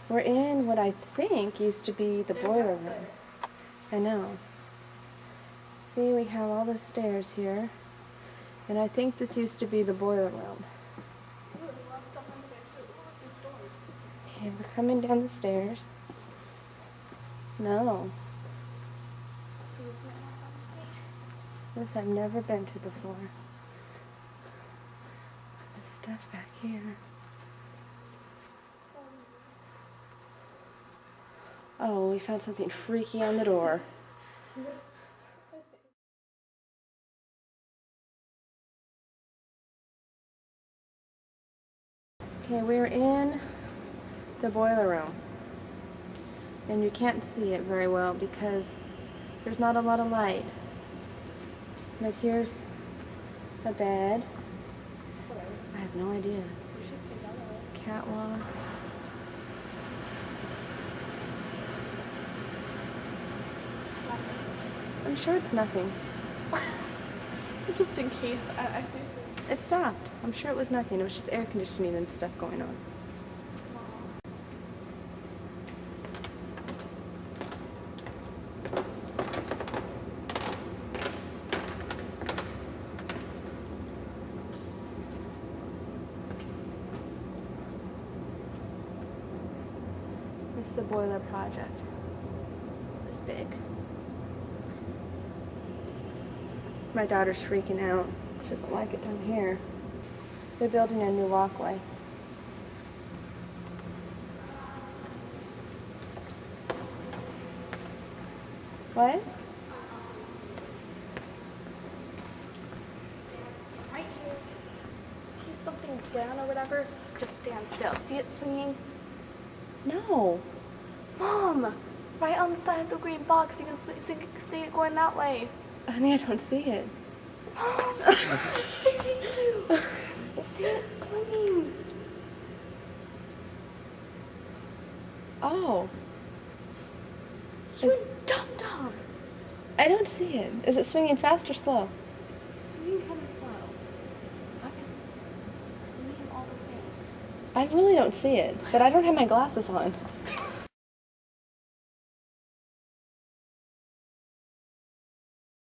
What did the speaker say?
We're in what I think used to be the boiler room. I know. See, we have all the stairs here. And I think this used to be the boiler room. Okay, we're coming down the stairs. No. This I've never been to before. There's stuff back here. Oh, we found something freaky on the door. Okay, we're in the boiler room. And you can't see it very well because there's not a lot of light. But here's a bed. I have no idea. It's a catwalk. I'm sure it's nothing. Just in case. I seriously. It stopped. I'm sure it was nothing. It was just air conditioning and stuff going on. This is the boiler project. This big. My daughter's freaking out. She doesn't like it down here. They're building a new walkway. What? Right here. See something down or whatever? Just stand still. See it swinging? No. Mom! Right on the side of the green box. You can see it going that way. Honey, I don't see it. Mom! I need you! See it swinging? Oh. You dum-dum! I don't see it. Is it swinging fast or slow? It's swinging kind of slow. It's swinging all the same. I really don't see it, but I don't have my glasses on.